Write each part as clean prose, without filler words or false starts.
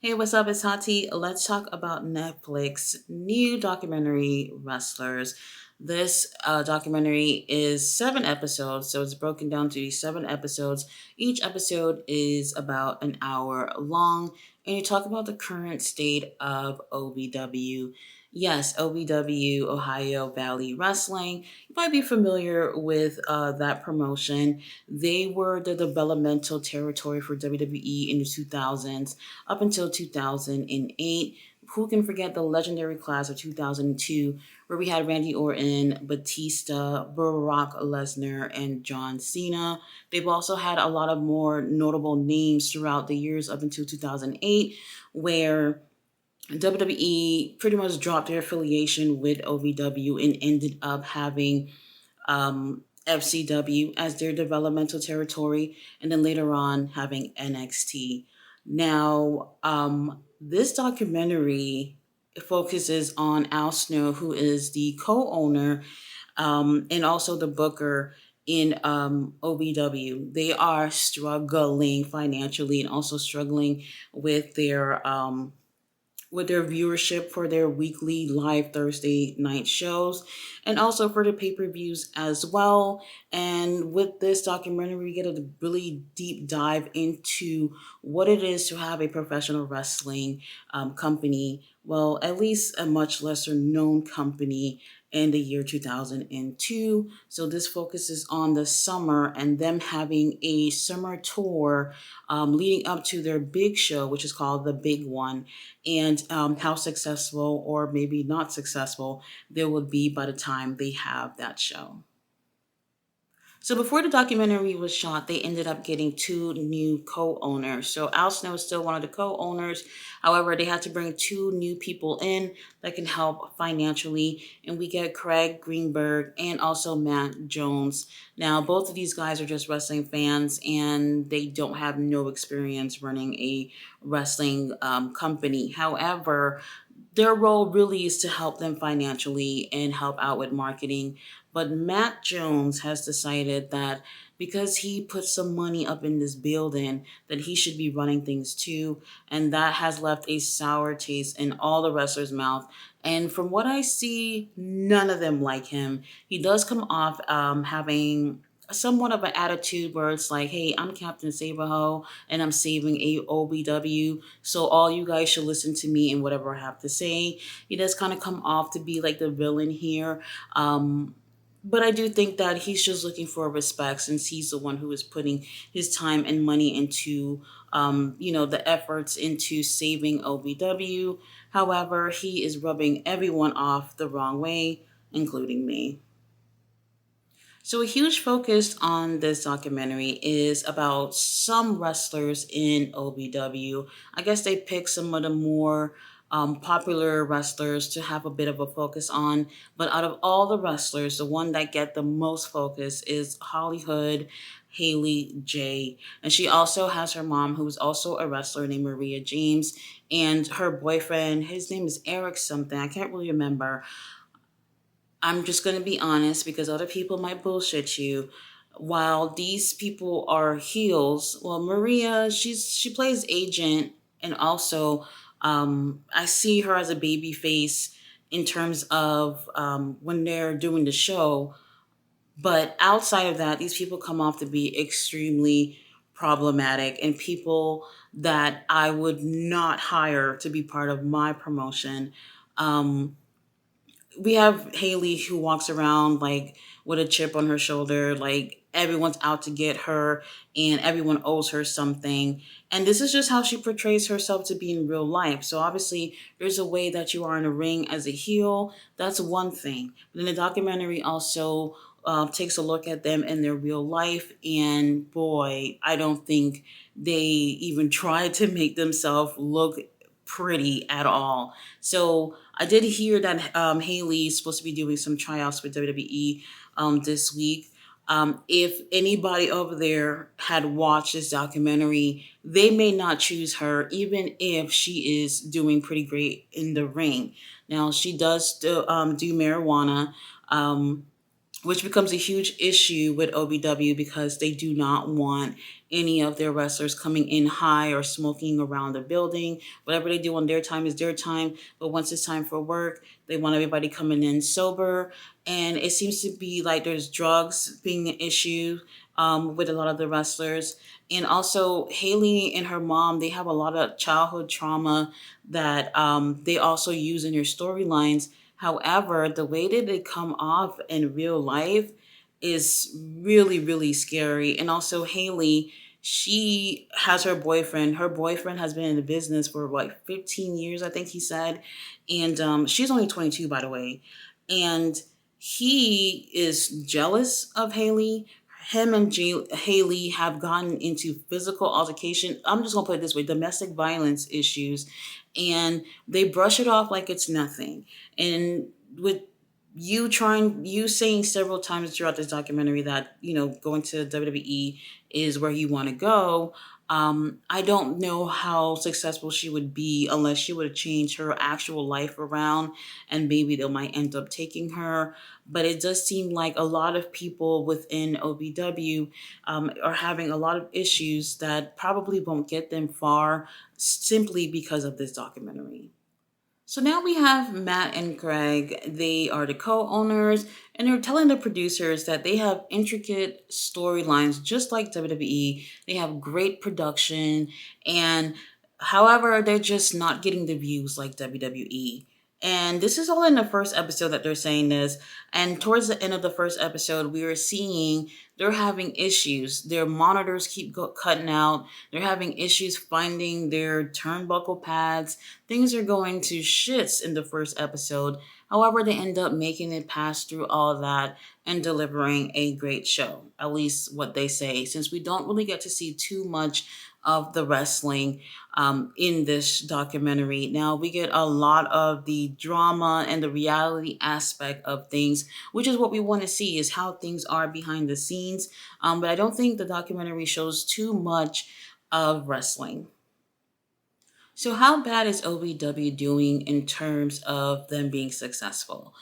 Hey, what's up? It's Tati. Let's talk about Netflix new documentary Wrestlers. This documentary is 7 episodes, so it's broken down to 7 episodes. Each episode is about an hour long, and you talk about the current state of OVW. Yes, OVW, Ohio Valley Wrestling. You might be familiar with that promotion. They were the developmental territory for WWE in the 2000s up until 2008. Who can forget the legendary class of 2002, where we had Randy Orton, Batista, Brock Lesnar, and John Cena? They've also had a lot of more notable names throughout the years up until 2008, where WWE pretty much dropped their affiliation with OVW and ended up having FCW as their developmental territory, and then later on having NXT. Now, this documentary focuses on Al Snow, who is the co-owner and also the booker in OVW. They are struggling financially and also struggling with their viewership for their weekly live Thursday night shows and also for the pay per views as well. And with this documentary, we get a really deep dive into what it is to have a professional wrestling company. Well, at least a much lesser known company in the year 2002. So this focuses on the summer and them having a summer tour leading up to their big show, which is called The Big One, and how successful or maybe not successful they would be by the time they have that show. So before the documentary was shot, they ended up getting two new co-owners. So Al Snow is still one of the co-owners. However, they had to bring two new people in that can help financially. And we get Craig Greenberg and also Matt Jones. Now, both of these guys are just wrestling fans and they don't have no experience running a wrestling company. However, their role really is to help them financially and help out with marketing. But Matt Jones has decided that because he put some money up in this building, that he should be running things too. And that has left a sour taste in all the wrestlers' mouth. And from what I see, none of them like him. He does come off having somewhat of an attitude where it's like, hey, I'm Captain Saberho and I'm saving AOBW, so all you guys should listen to me and whatever I have to say. He does kind of come off to be like the villain here. But I do think that he's just looking for respect since he's the one who is putting his time and money into, the efforts into saving OBW. However, he is rubbing everyone off the wrong way, including me. So, a huge focus on this documentary is about some wrestlers in OVW. I guess they picked some of the more popular wrestlers to have a bit of a focus on. But out of all the wrestlers, the one that get the most focus is Hollywood Haley J. And she also has her mom, who's also a wrestler named Maria James, and her boyfriend. His name is Eric something. I can't really remember. I'm just going to be honest because other people might bullshit you. While these people are heels, well, Maria, she plays agent, and also I see her as a baby face in terms of when they're doing the show. But outside of that, these people come off to be extremely problematic and people that I would not hire to be part of my promotion. Um, we have Haley who walks around like with a chip on her shoulder, like everyone's out to get her and everyone owes her something. And this is just how she portrays herself to be in real life. So obviously there's a way that you are in a ring as a heel. That's one thing. But then the documentary also takes a look at them in their real life. And boy, I don't think they even try to make themselves look pretty at all. So I did hear that Haley is supposed to be doing some tryouts with WWE this week. If anybody over there had watched this documentary, they may not choose her, even if she is doing pretty great in the ring. Now, she does do marijuana. Which becomes a huge issue with OBW because they do not want any of their wrestlers coming in high or smoking around the building. Whatever they do on their time is their time. But once it's time for work, they want everybody coming in sober. And it seems to be like there's drugs being an issue with a lot of the wrestlers. And also, Haley and her mom, they have a lot of childhood trauma that they also use in their storylines. However, the way that they come off in real life is really, really scary. And also, Haley, she has her boyfriend. Her boyfriend has been in the business for like 15 years, I think he said. And she's only 22, by the way. And he is jealous of Haley. Him and Haley have gotten into physical altercation. I'm just gonna put it this way: domestic violence issues, and they brush it off like it's nothing. And with you saying several times throughout this documentary that going to WWE is where you want to go. I don't know how successful she would be unless she would have changed her actual life around, and maybe they might end up taking her. But it does seem like a lot of people within OVW are having a lot of issues that probably won't get them far simply because of this documentary. So now we have Matt and Greg. They are the co owners, and they're telling the producers that they have intricate storylines just like WWE. They have great production, and however, they're just not getting the views like WWE. And this is all in the first episode that they're saying this. And towards the end of the first episode, we are seeing they're having issues. Their monitors keep cutting out. They're having issues finding their turnbuckle pads. Things are going to shits in the first episode. However, they end up making it past through all of that and delivering a great show. At least what they say, since we don't really get to see too much of the wrestling in this documentary. Now, we get a lot of the drama and the reality aspect of things, which is what we want to see, is how things are behind the scenes. But I don't think the documentary shows too much of wrestling. So, how bad is OVW doing in terms of them being successful?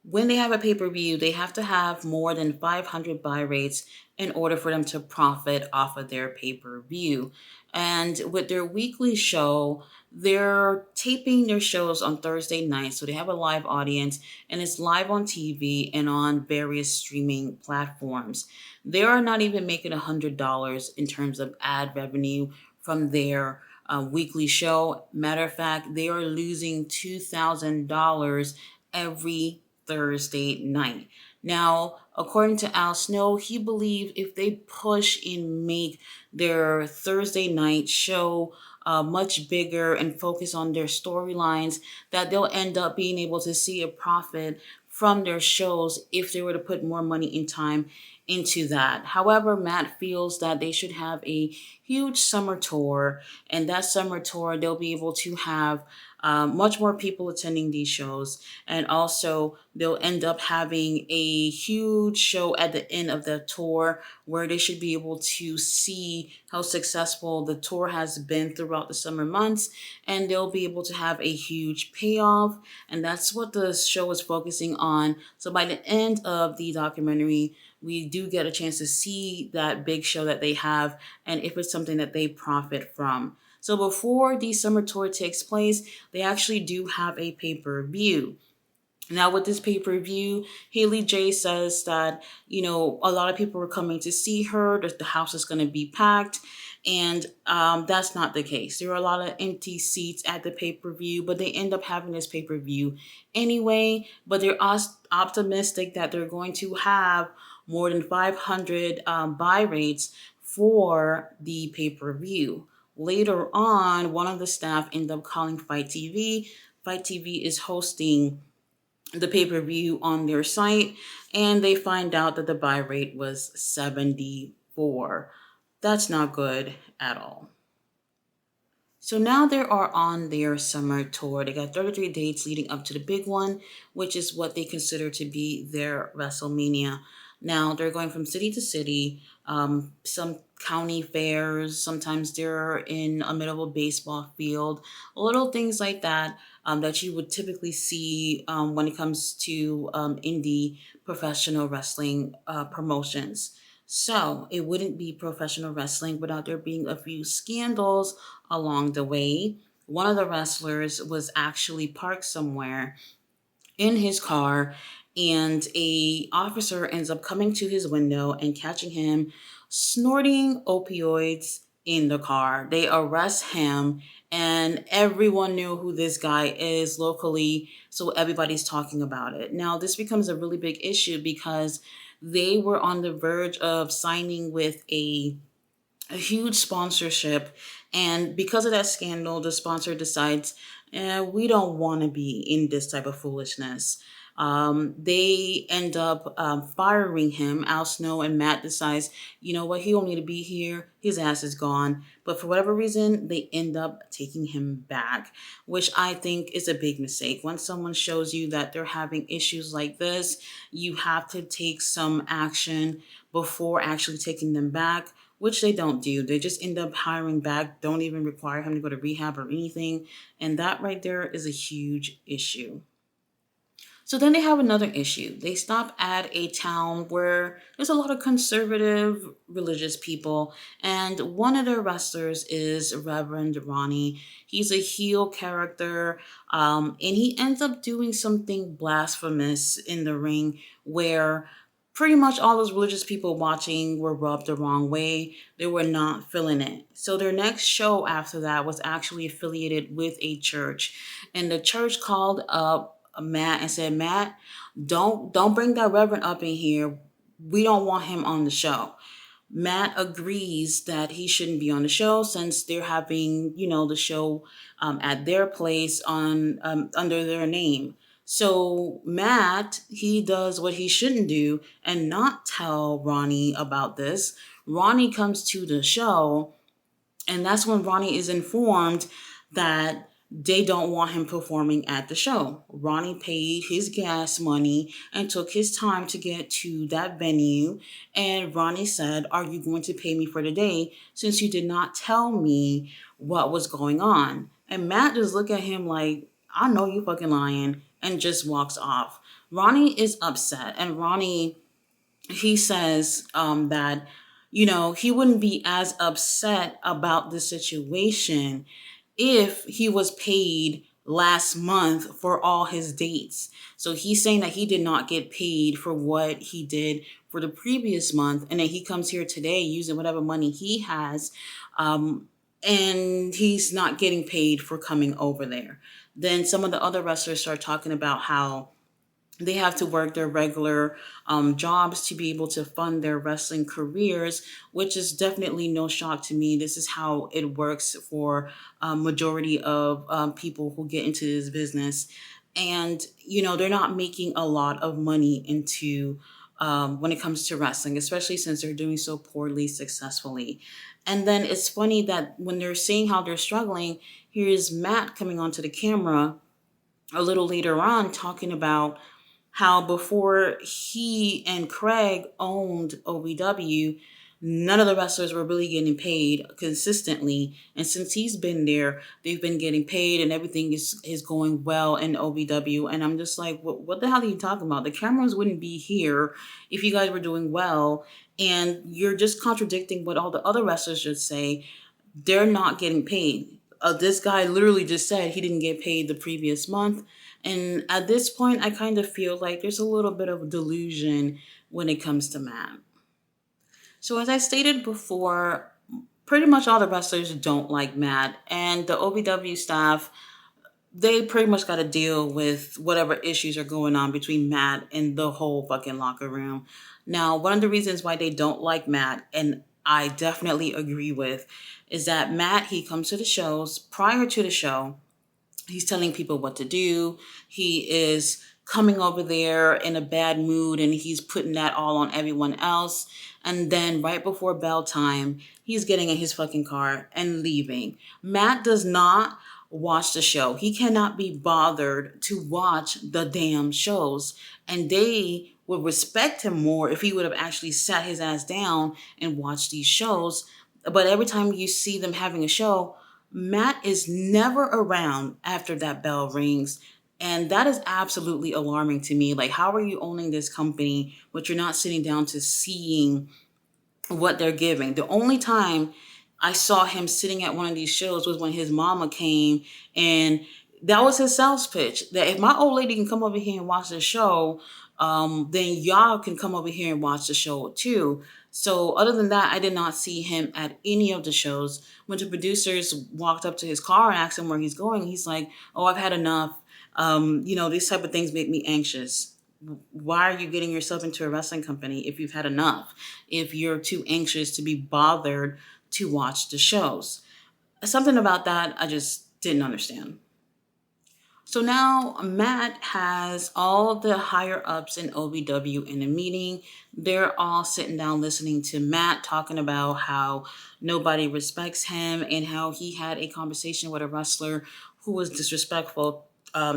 When they have a pay per view, they have to have more than 500 buy rates in order for them to profit off of their pay per view. And with their weekly show, they're taping their shows on Thursday nights. So they have a live audience, and it's live on TV and on various streaming platforms. They are not even making $100 in terms of ad revenue from their weekly show. Matter of fact, they are losing $2,000 every Thursday night. Now, according to Al Snow, he believes if they push and make their Thursday night show much bigger and focus on their storylines, that they'll end up being able to see a profit from their shows if they were to put more money and time into that. However, Matt feels that they should have a huge summer tour, and that summer tour, they'll be able to have much more people attending these shows, and also they'll end up having a huge show at the end of the tour where they should be able to see how successful the tour has been throughout the summer months, and they'll be able to have a huge payoff, and that's what the show is focusing on. So by the end of the documentary, we do get a chance to see that big show that they have and if it's something that they profit from. So before the summer tour takes place, they actually do have a pay-per-view. Now, with this pay per view, Haley J says that, a lot of people are coming to see her, that the house is going to be packed. And that's not the case. There are a lot of empty seats at the pay per view, but they end up having this pay per view anyway. But they're optimistic that they're going to have more than 500 buy rates for the pay per view. Later on, one of the staff ended up calling Fight TV. Fight TV is hosting the pay-per-view on their site, and they find out that the buy rate was 74. That's not good at all. So now they are on their summer tour. They got 33 dates leading up to the big one, which is what they consider to be their WrestleMania. Now they're going from city to city, some county fairs, sometimes they're in a middle of a baseball field, little things like that that you would typically see when it comes to indie professional wrestling promotions. So it wouldn't be professional wrestling without there being a few scandals along the way. One of the wrestlers was actually parked somewhere in his car, and a officer ends up coming to his window and catching him snorting opioids in the car. They arrest him, and everyone knew who this guy is locally, so everybody's talking about it. Now this becomes a really big issue because they were on the verge of signing with a huge sponsorship. And because of that scandal, the sponsor decides, we don't want to be in this type of foolishness. They end up firing him. Al Snow and Matt decides, you know what, he don't need to be here. His ass is gone. But for whatever reason, they end up taking him back, which I think is a big mistake. When someone shows you that they're having issues like this, you have to take some action before actually taking them back, which they don't do. They just end up hiring back, don't even require him to go to rehab or anything. And that right there is a huge issue. So then they have another issue. They stop at a town where there's a lot of conservative religious people, and one of the wrestlers is Reverend Ronnie. He's a heel character, and he ends up doing something blasphemous in the ring where pretty much all those religious people watching were rubbed the wrong way. They were not feeling it. So their next show after that was actually affiliated with a church, and the church called up Matt and said, "Matt, don't bring that reverend up in here. We don't want him on the show." Matt agrees that he shouldn't be on the show since they're having, the show at their place on under their name. So Matt, he does what he shouldn't do and not tell Ronnie about this. Ronnie comes to the show, and that's when Ronnie is informed that they don't want him performing at the show. Ronnie paid his gas money and took his time to get to that venue. And Ronnie said, "Are you going to pay me for the day since you did not tell me what was going on?" And Matt just looked at him like, "I know you fucking lying," and just walks off. Ronnie is upset, and Ronnie, he says that he wouldn't be as upset about the situation if he was paid last month for all his dates. So he's saying that he did not get paid for what he did for the previous month, and then he comes here today using whatever money he has, and he's not getting paid for coming over there. Then some of the other wrestlers start talking about how they have to work their regular jobs to be able to fund their wrestling careers, which is definitely no shock to me. This is how it works for a majority of people who get into this business. And, they're not making a lot of money into when it comes to wrestling, especially since they're doing so poorly successfully. And then it's funny that when they're saying how they're struggling, here's Matt coming onto the camera a little later on talking about how before he and Craig owned OVW, none of the wrestlers were really getting paid consistently. And since he's been there, they've been getting paid and everything is going well in OVW. And I'm just like, what the hell are you talking about? The cameras wouldn't be here if you guys were doing well. And you're just contradicting what all the other wrestlers should say. They're not getting paid. This guy literally just said he didn't get paid the previous month. And at this point, I kind of feel like there's a little bit of delusion when it comes to Matt. So as I stated before, pretty much all the wrestlers don't like Matt. And the OVW staff, they pretty much got to deal with whatever issues are going on between Matt and the whole fucking locker room. Now, one of the reasons why they don't like Matt, and I definitely agree with, is that Matt, he comes to the shows prior to the show. He's telling people what to do. He is coming over there in a bad mood and he's putting that all on everyone else. And then right before bell time, he's getting in his fucking car and leaving. Matt does not watch the show. He cannot be bothered to watch the damn shows. And they would respect him more if he would have actually sat his ass down and watched these shows. But every time you see them having a show, Matt is never around after that bell rings. And that is absolutely alarming to me. Like, how are you owning this company, but you're not sitting down to seeing what they're giving. The only time I saw him sitting at one of these shows was when his mama came, and that was his sales pitch. That if my old lady can come over here and watch the show, then y'all can come over here and watch the show too. So other than that, I did not see him at any of the shows. When the producers walked up to his car and asked him where he's going, he's like, "Oh, I've had enough. These type of things make me anxious. Why are you getting yourself into a wrestling company if you've had enough? If you're too anxious to be bothered to watch the shows?" Something about that I just didn't understand. So now Matt has all the higher ups in OVW in a meeting. They're all sitting down listening to Matt talking about how nobody respects him and how he had a conversation with a wrestler who was disrespectful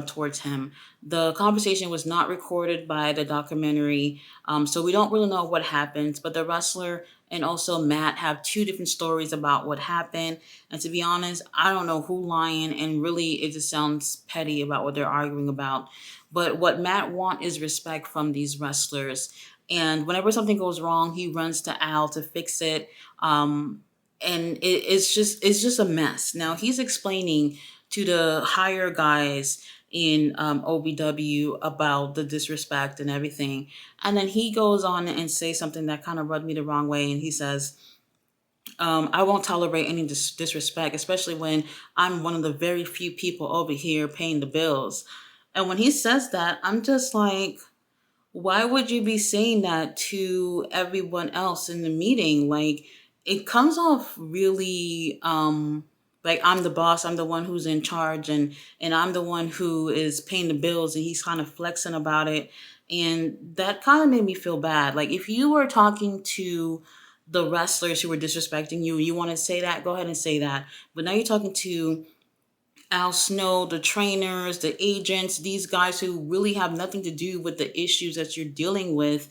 towards him. The conversation was not recorded by the documentary, so we don't really know what happens. But the wrestler and also Matt have two different stories about what happened. And to be honest, I don't know who lying, and really it just sounds petty about what they're arguing about. But what Matt want is respect from these wrestlers. And whenever something goes wrong, he runs to Al to fix it. And it's just a mess. Now he's explaining to the higher guys in OBW about the disrespect and everything, and then he goes on and says something that kind of rubbed me the wrong way, and he says, "I won't tolerate any disrespect, especially when I'm one of the very few people over here paying the bills." And when he says that, I'm just like, why would you be saying that to everyone else in the meeting? Like, it comes off really like I'm the boss, I'm the one who's in charge, and I'm the one who is paying the bills, and he's kind of flexing about it. And that kind of made me feel bad. Like, if you were talking to the wrestlers who were disrespecting you, you want to say that, go ahead and say that. But now you're talking to Al Snow, the trainers, the agents, these guys who really have nothing to do with the issues that you're dealing with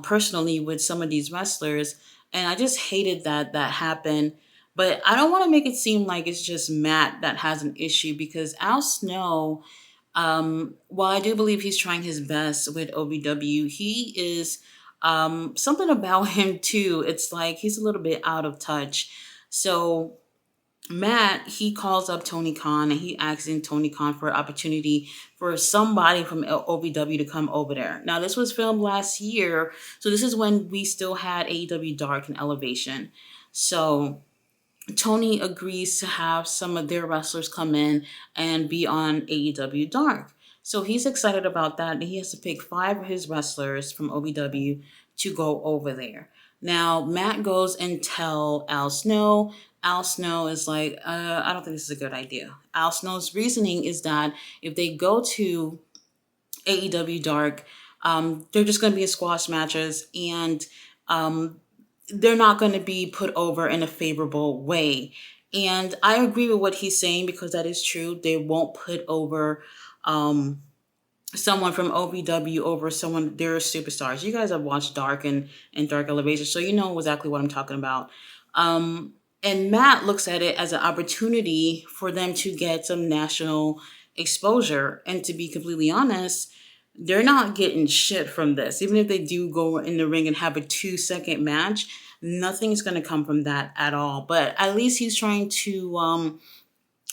personally with some of these wrestlers. And I just hated that that happened. But I don't want to make it seem like it's just Matt that has an issue, because Al Snow, while I do believe he's trying his best with OVW, he is something about him too. It's like he's a little bit out of touch. So Matt, he calls up Tony Khan and he asks in Tony Khan for an opportunity for somebody from OVW to come over there. Now, this was filmed last year, so this is when we still had AEW Dark and Elevation. So Tony agrees to have some of their wrestlers come in and be on AEW Dark. So he's excited about that, and he has to pick five of his wrestlers from OVW to go over there. Now, Matt goes and tell Al Snow. Al Snow is like, I don't think this is a good idea. Al Snow's reasoning is that if they go to AEW Dark, they're just going to be in squash matches, and they're not going to be put over in a favorable way. And I agree with what he's saying, because that is true. They won't put over someone from OVW over someone, they're superstars. You guys have watched Dark and Dark Elevation, so you know exactly what I'm talking about. And Matt looks at it as an opportunity for them to get some national exposure. And to be completely honest, they're not getting shit from this. Even if they do go in the ring and have a 2-second match, nothing's going to come from that at all. But at least he's trying to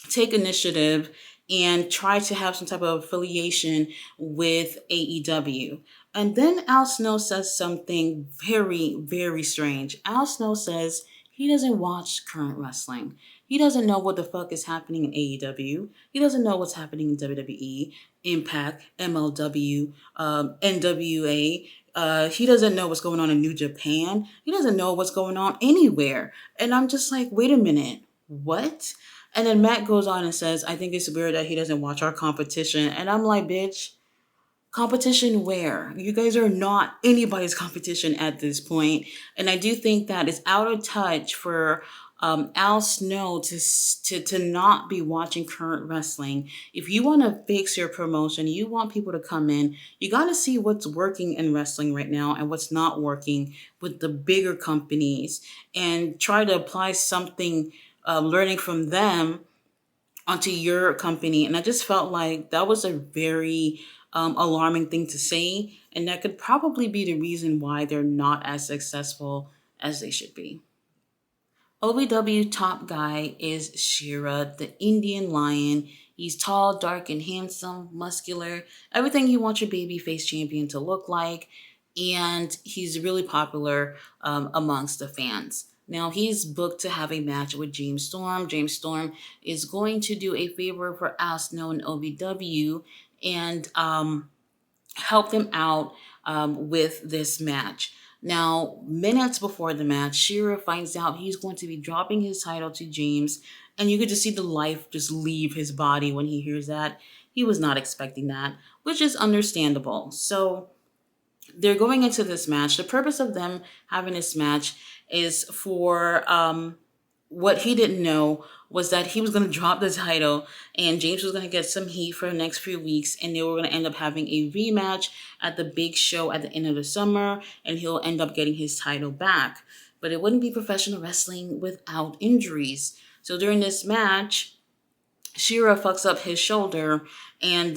take initiative and try to have some type of affiliation with AEW. And then Al Snow says something very, very strange. Al Snow says he doesn't watch current wrestling. He doesn't know what the fuck is happening in AEW. He doesn't know what's happening in WWE, Impact, MLW, NWA. He doesn't know what's going on in New Japan. He doesn't know what's going on anywhere. And I'm just like, wait a minute, what? And then Matt goes on and says, I think it's weird that he doesn't watch our competition. And I'm like, bitch, competition where? You guys are not anybody's competition at this point. And I do think that it's out of touch for Al Snow to not be watching current wrestling. If you want to fix your promotion, you want people to come in, you got to see what's working in wrestling right now and what's not working with the bigger companies, and try to apply something, learning from them onto your company. And I just felt like that was a very alarming thing to say. And that could probably be the reason why they're not as successful as they should be. OVW top guy is Shira, the Indian lion. He's tall, dark, and handsome, muscular, everything you want your babyface champion to look like. And he's really popular amongst the fans. Now, he's booked to have a match with James Storm. James Storm is going to do a favor for Al Snow and OVW and help them out with this match. Now, minutes before the match, Shira finds out he's going to be dropping his title to James, and you could just see the life just leave his body when he hears that. He was not expecting that, which is understandable. So they're going into this match. The purpose of them having this match is for what he didn't know was that he was going to drop the title and James was going to get some heat for the next few weeks, and they were going to end up having a rematch at the big show at the end of the summer, and he'll end up getting his title back. But it wouldn't be professional wrestling without injuries. So during this match, Shira fucks up his shoulder, and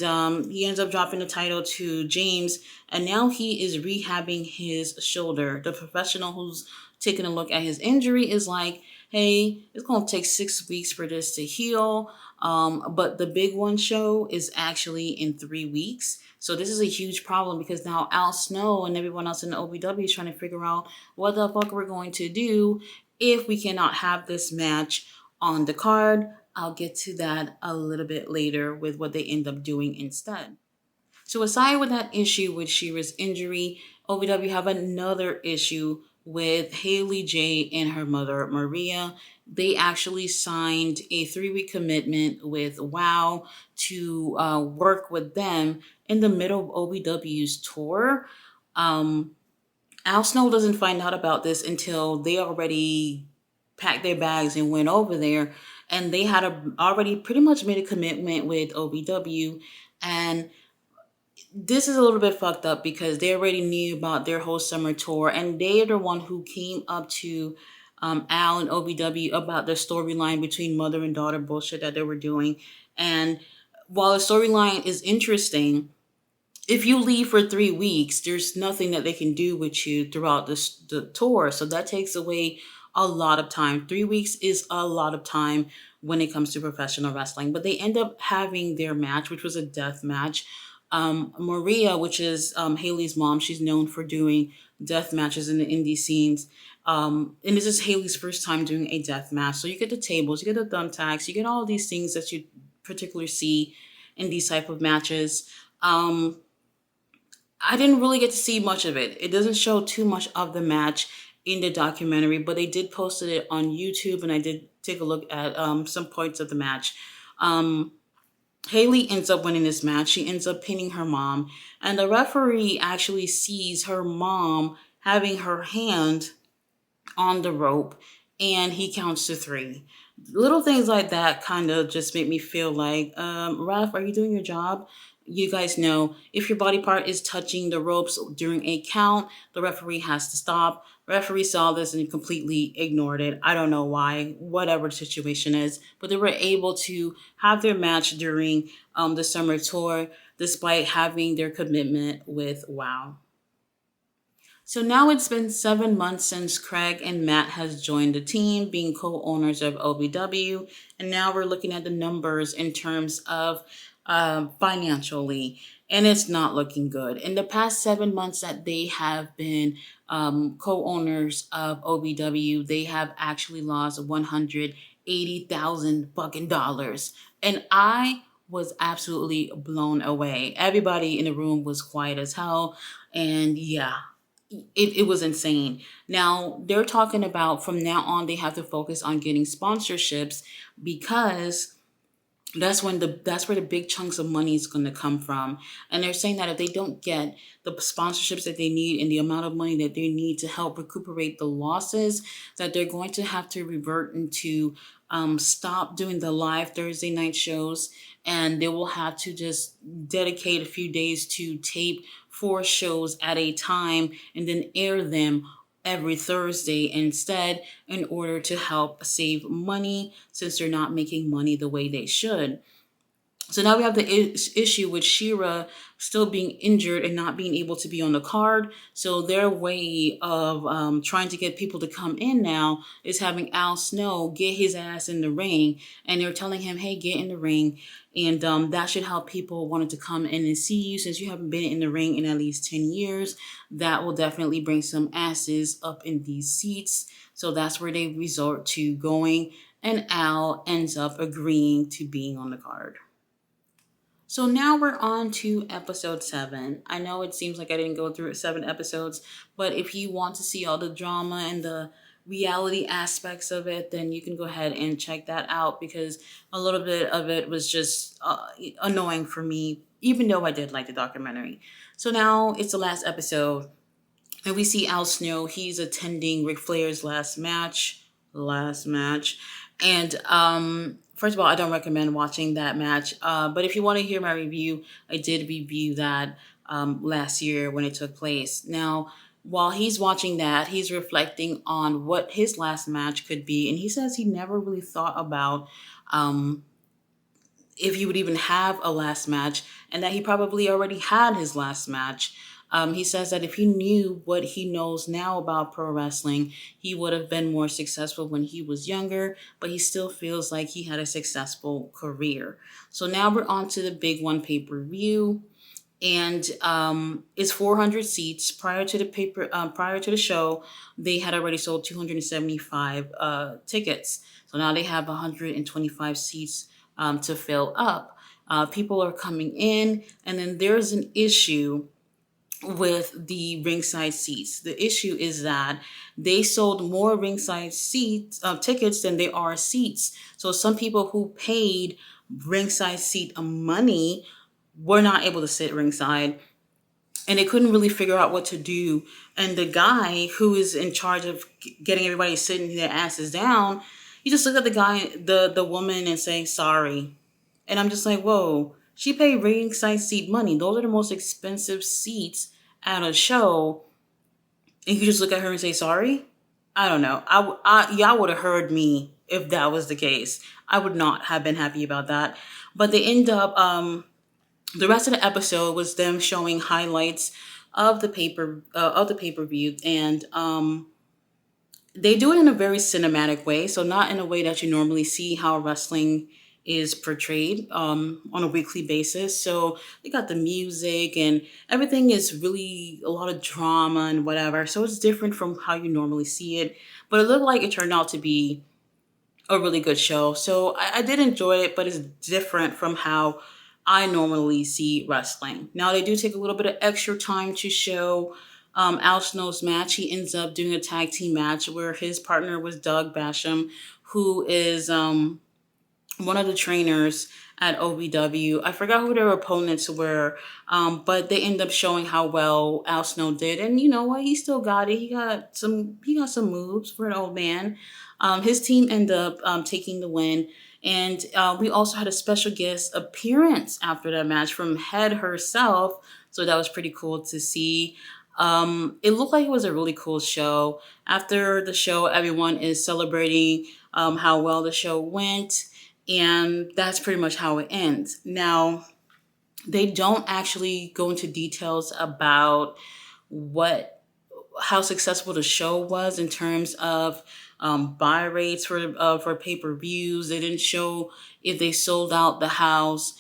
he ends up dropping the title to James, and now he is rehabbing his shoulder. The professional who's taking a look at his injury is like, hey, it's going to take 6 weeks for this to heal, but the big one show is actually in 3 weeks. So this is a huge problem because now Al Snow and everyone else in the OVW is trying to figure out what the fuck we're going to do if we cannot have this match on the card. I'll get to that a little bit later with what they end up doing instead. So aside with that issue with Shira's injury, OVW have another issue with Haley J and her mother, Maria. They actually signed a 3-week commitment with WOW to work with them in the middle of OVW's tour. Al Snow doesn't find out about this until they already packed their bags and went over there, and they had already pretty much made a commitment with OVW, and this is a little bit fucked up because they already knew about their whole summer tour, and they're the one who came up to Al and OVW about the storyline between mother and daughter bullshit that they were doing. And while the storyline is interesting, if you leave for 3 weeks, there's nothing that they can do with you throughout the tour. So that takes away a lot of time. 3 weeks is a lot of time when it comes to professional wrestling. But they end up having their match, which was a death match. Maria, which is Haley's mom, she's known for doing death matches in the indie scenes. And this is Haley's first time doing a death match. So you get the tables, you get the thumbtacks, you get all these things that you particularly see in these type of matches. I didn't really get to see much of it. It doesn't show too much of the match in the documentary, but they did post it on YouTube, and I did take a look at some points of the match. Haley ends up winning this match. She ends up pinning her mom, and the referee actually sees her mom having her hand on the rope, and he counts to 3. Little things like that kind of just make me feel like, ref, are you doing your job? You guys know if your body part is touching the ropes during a count, the referee has to stop. Referee saw this and completely ignored it. I don't know why, whatever the situation is, but they were able to have their match during the summer tour despite having their commitment with WOW. So now it's been 7 months since Craig and Matt has joined the team, being co-owners of OVW, and now we're looking at the numbers in terms of financially, and it's not looking good. In the past 7 months that they have been co-owners of OVW, they have actually lost $180,000 fucking dollars, and I was absolutely blown away. Everybody in the room was quiet as hell, and yeah. It was insane. Now they're talking about from now on they have to focus on getting sponsorships because that's where the big chunks of money is going to come from. And they're saying that if they don't get the sponsorships that they need and the amount of money that they need to help recuperate the losses, that they're going to have to revert into stop doing the live Thursday night shows, and they will have to just dedicate a few days to tape 4 shows at a time and then air them every Thursday instead in order to help save money since they're not making money the way they should. So now we have the issue with Shira still being injured and not being able to be on the card. So their way of trying to get people to come in now is having Al Snow get his ass in the ring, and they're telling him, "Hey, get in the ring," and that should help people wanted to come in and see you since you haven't been in the ring in at least 10 years. That will definitely bring some asses up in these seats. So that's where they resort to going, and Al ends up agreeing to being on the card. So now we're on to episode 7. I know it seems like I didn't go through 7 episodes, but if you want to see all the drama and the reality aspects of it, then you can go ahead and check that out because a little bit of it was just annoying for me, even though I did like the documentary. So now it's the last episode, and we see Al Snow. He's attending Ric Flair's last match. Last match. And first of all, I don't recommend watching that match. But if you want to hear my review, I did review that last year when it took place. Now, while he's watching that, he's reflecting on what his last match could be. And he says he never really thought about um, if he would even have a last match, and that he probably already had his last match. He says that if he knew what he knows now about pro wrestling, he would have been more successful when he was younger, but he still feels like he had a successful career. So now we're on to the big one, pay-per-view. And it's 400 seats. Prior to the show, they had already sold 275 tickets. So now they have 125 seats to fill up. People are coming in, and then there's an issue with the ringside seats. The issue is that they sold more ringside seats tickets than they are seats. So some people who paid ringside seat money were not able to sit ringside, and they couldn't really figure out what to do. And the guy who is in charge of getting everybody sitting their asses down, he just looked at the woman and saying sorry. And I'm just like, whoa, she paid ringside seat money. Those are the most expensive seats at a show. And you just look at her and say sorry? I don't know. Y'all would have heard me if that was the case. I would not have been happy about that. But they end up, the rest of the episode was them showing highlights of the pay-per-view, and they do it in a very cinematic way, so not in a way that you normally see how wrestling is portrayed on a weekly basis. So they got the music and everything is really a lot of drama and whatever. So it's different from how you normally see it. But it looked like it turned out to be a really good show. So I did enjoy it, but it's different from how I normally see wrestling. Now they do take a little bit of extra time to show Al Snow's match. He ends up doing a tag team match where his partner was Doug Basham, who is one of the trainers at OVW. I forgot who their opponents were, but they end up showing how well Al Snow did, and you know what? He still got it. He got some. He got some moves for an old man. His team ended up taking the win, and we also had a special guest appearance after that match from Head herself. So that was pretty cool to see. It looked like it was a really cool show. After the show, everyone is celebrating how well the show went. And that's pretty much how it ends. Now, they don't actually go into details about how successful the show was in terms of buy rates for pay-per-views. They didn't show if they sold out the house.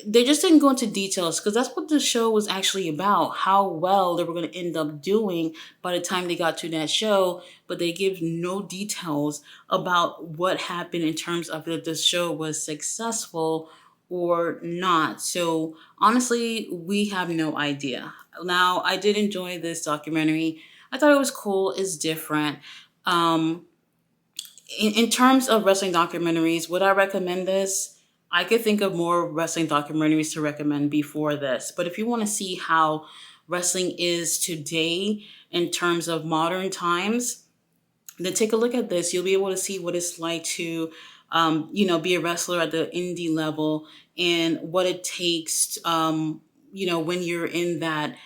They just didn't go into details because that's what the show was actually about, how well they were going to end up doing by the time they got to that show. But they give no details about what happened in terms of if the show was successful or not. So honestly, we have no idea. Now, I did enjoy this documentary. I thought it was cool. It's different. In terms of wrestling documentaries, would I recommend this? I could think of more wrestling documentaries to recommend before this. But if you want to see how wrestling is today in terms of modern times, then take a look at this. You'll be able to see what it's like to, be a wrestler at the indie level and what it takes, when you're in that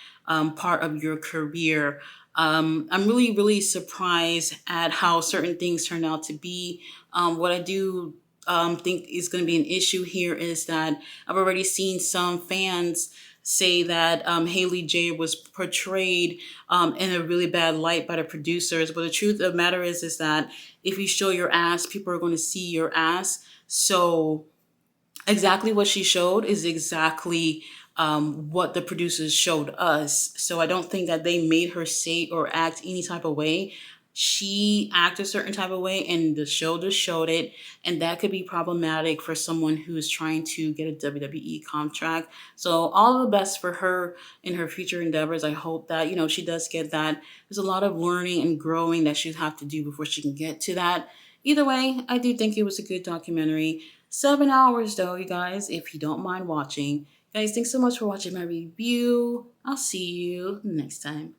part of your career. I'm really, really surprised at how certain things turn out to be. What I do think is going to be an issue here is that I've already seen some fans say that Haley J was portrayed in a really bad light by the producers. But the truth of the matter is that if you show your ass, people are going to see your ass. So exactly what she showed is exactly what the producers showed us. So I don't think that they made her say or act any type of way. She acted a certain type of way, and the show just showed it. And that could be problematic for someone who is trying to get a WWE contract. So all the best for her in her future endeavors. I hope that, she does get that. There's a lot of learning and growing that she'd have to do before she can get to that. Either way, I do think it was a good documentary. 7 hours though, you guys, if you don't mind watching. Guys, thanks so much for watching my review. I'll see you next time.